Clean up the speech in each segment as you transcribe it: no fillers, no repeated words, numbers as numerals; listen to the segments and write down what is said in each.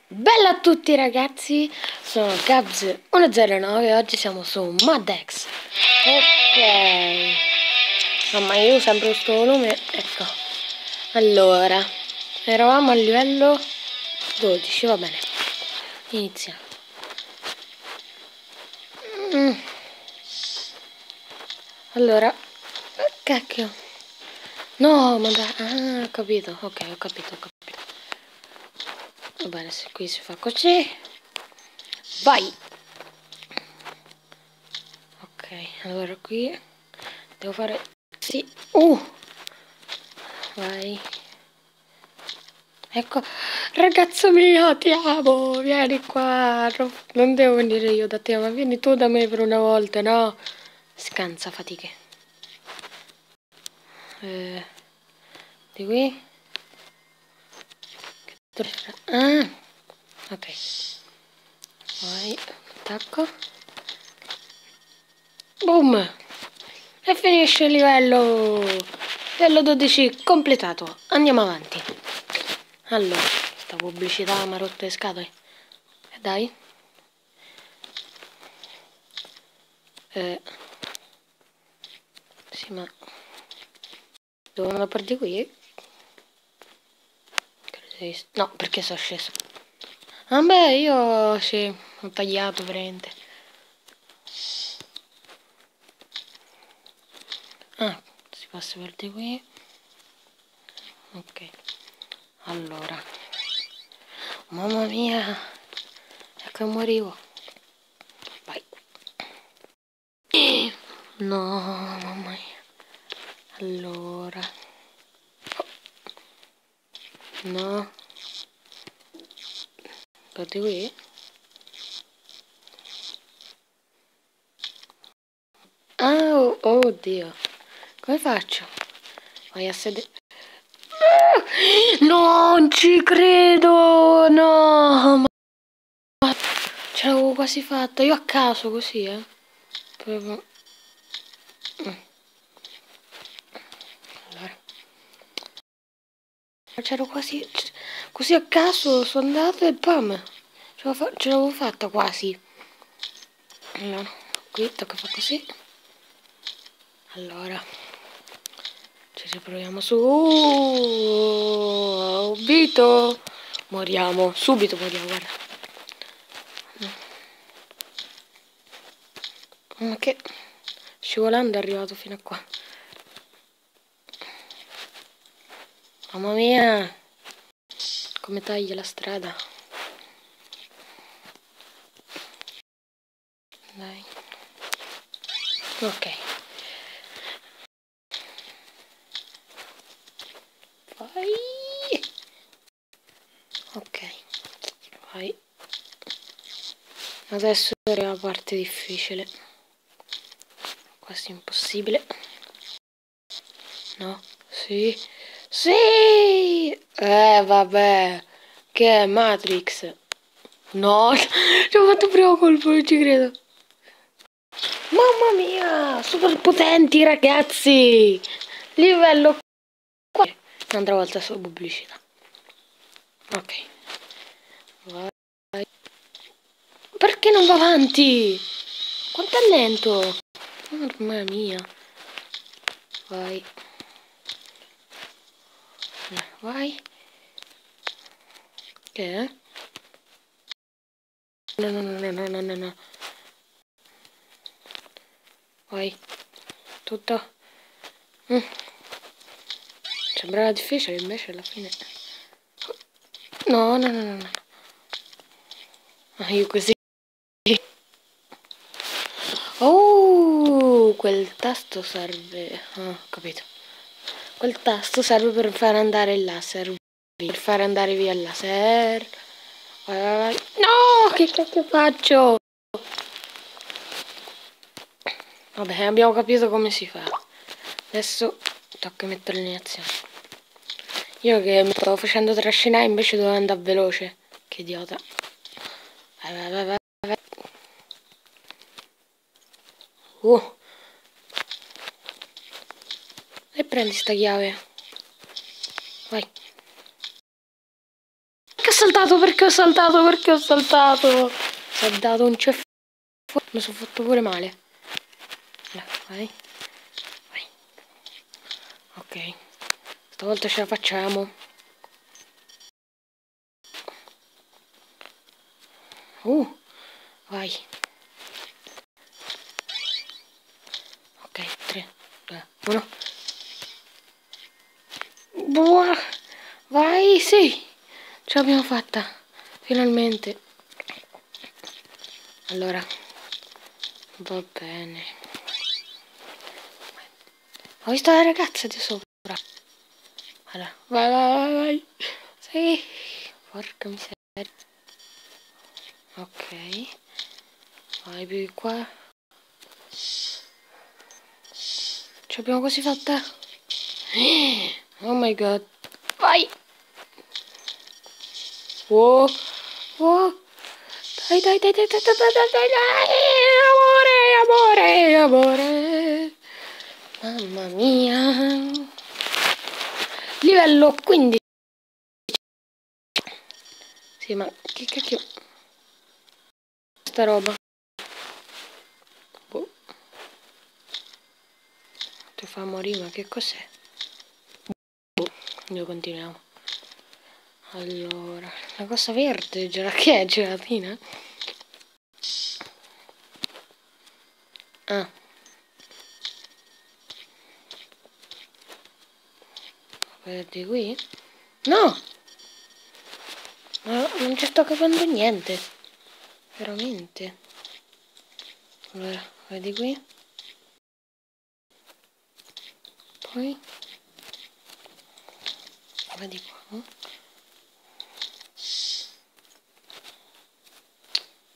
Bella a tutti ragazzi, sono Gabs109 e oggi siamo su Maddex. Ok, mamma io uso sempre questo volume, ecco. Allora, eravamo a livello 12, va bene, iniziamo. Allora, cacchio. No, ma dai, ho capito, ok, ho capito. Va bene, se qui si fa così. Vai! Ok, allora qui devo fare... Sì, vai. Ecco, ragazzo mio, ti amo, vieni qua. Non devo venire io da te, ma vieni tu da me per una volta, no? Scansa fatiche. Di qui. Ah, ok. Vai, attacco. Boom! E finisce il livello. Livello 12 completato. Andiamo avanti. Allora, sta pubblicità mi ha rotto le scatole. Dai. Sì, ma devo andare per di qui? No, perché sono sceso. Ah beh, io sì, ho tagliato veramente. Ah, si passa per di qui. Ok. Allora. Mamma mia. Ecco, morivo. Vai. No, mamma mia. Allora. No. Per di qui? Ah, oh Dio. Come faccio? Vai a sedere. Non ci credo! No! Ma ce l'avevo quasi fatta. Io a caso così, Proprio... Allora. C'ero quasi... Così a caso sono andato e pam! Ce l'avevo fatta quasi. Allora, qui tocca fare così. Allora. Ci riproviamo su. Vito! Moriamo. Subito moriamo, guarda. Ma che... Scivolando è arrivato fino a qua. Mamma mia! Come taglia la strada. Dai. Ok. Vai. Ok. Vai. Adesso è la parte difficile. Quasi impossibile. No? Sì. Sì! Vabbè. Che è Matrix? No, ci ho fatto il primo colpo, non ci credo. Mamma mia, super potenti ragazzi. Livello 4. Un'altra volta solo pubblicità. Ok. Vai. Perché non va avanti? Quanto è lento? Mamma mia. Vai. Vai. Che è? No. Vai. Tutto. Sembrava difficile, invece alla fine... No. Ah, io così. Oh, quel tasto serve. Ah, capito. Quel tasto serve per far andare il laser. Per far andare via il laser. Vai. No, che cacchio faccio? Vabbè, abbiamo capito come si fa. Adesso tocca metterlo in azione. Io che mi stavo facendo trascinare invece dovevo andare veloce. Che idiota. Vai. E prendi sta chiave. Vai. Perché ho saltato? Perché ho saltato? Perché ho saltato? Si è dato un ceffone. Mi sono fatto pure male. Vai. Vai. Ok. Stavolta ce la facciamo. Vai. Ok, 3, 2, 1. Buah. Vai, sì. Ce l'abbiamo fatta. Finalmente. Allora. Va bene. Ho visto la ragazza di sopra. Allora. Vai, vai, vai, vai. Sì. Porca miseria. Ok. Vai più qua. Ce l'abbiamo quasi fatta. Oh my god. Vai. Oh. Oh. Dai, dai, dai, dai, dai, dai, dai, dai, dai. Amore, amore, amore. Mamma mia. Livello 15. Sì, ma che cacchio. Sta roba. Boh. Ti fa morire, ma che cos'è? Boh. Noi continuiamo. Allora, la cosa verde, che è gelatina? Ah. Vedi qui? No! Ma non ci sto capendo niente. Veramente. Allora, vedi qui? Poi vedi qua.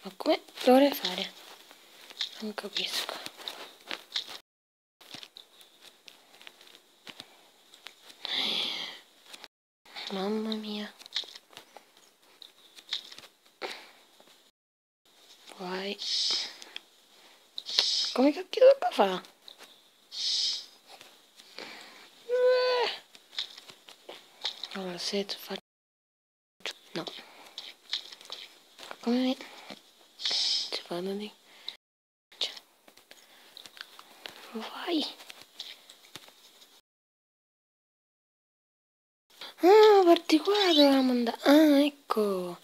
Ma come dovrei fare? Non capisco. Mamma mia. Vai. Come cacchio devo fare? Allora, se faccio... No. Come... Ci vado di... Vai. Ah, parti qua dovevamo andare. Ah, ecco.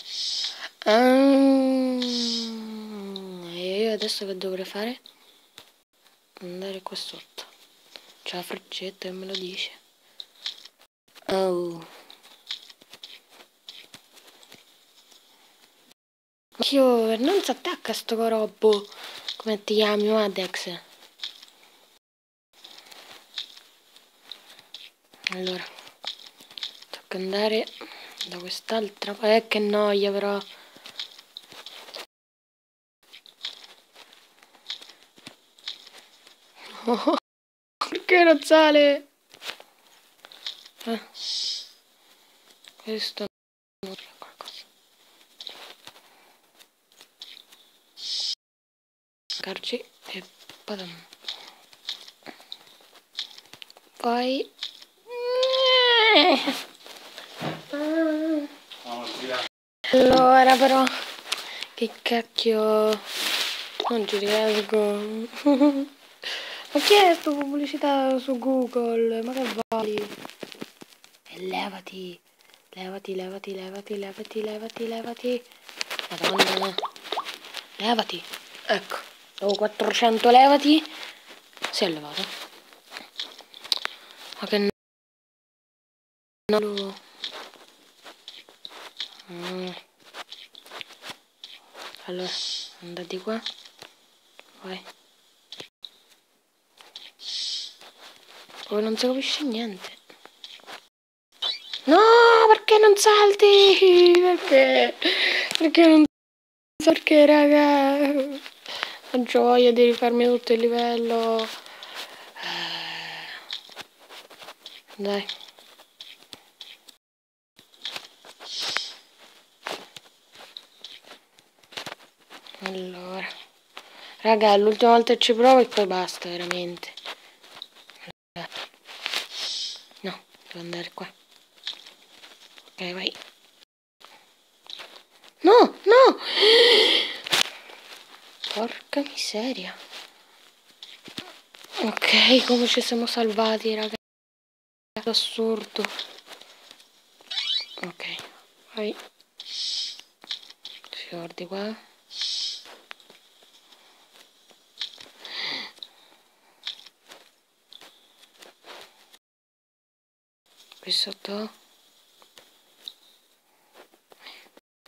E io adesso che dovrei fare? Andare qua sotto. C'è la freccetta che me lo dice. Oh. Io non si attacca sto corobbo. Come ti chiami, Madex? Allora. Tocca andare da quest'altra. Che noia però. Oh, perché non sale? Questo non è qualcosa. Carci e padam. Poi allora però che cacchio non ci riesco. Ma chi è sto pubblicità su Google? Ma che vuoi? E levati. Levati, levati, levati, levati, levati, levati. Madonna. Levati. Ecco. Dopo 400 levati. Si è levato. Ma che no. Allora, andati qua. Vai. Poi non si capisce niente. No, perché non salti? Perché? Perché non salti? Perché, raga? La gioia di rifarmi tutto il livello. Dai. Allora. Raga, l'ultima volta ci provo e poi basta, veramente. No, devo andare qua. Ok, vai. Porca miseria. Ok, come ci siamo salvati, ragazzi. Assurdo. Ok, vai. Fiordi qua. Qui sotto.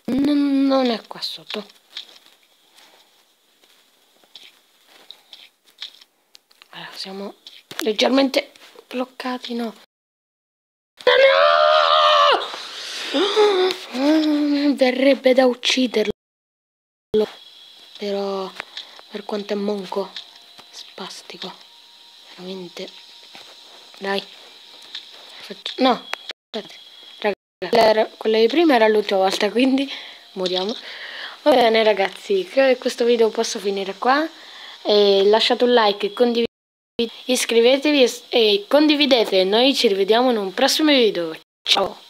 Non è qua sotto. Allora, siamo leggermente bloccati, no? No! Verrebbe da ucciderlo. Però per quanto è monco, spastico. Veramente. Dai. No, aspetta. Quella di prima era l'ultima volta, quindi moriamo. Va bene ragazzi, credo che questo video possa finire qua. Lasciate un like, condividete, iscrivetevi e condividete. Noi ci rivediamo in un prossimo video. Ciao!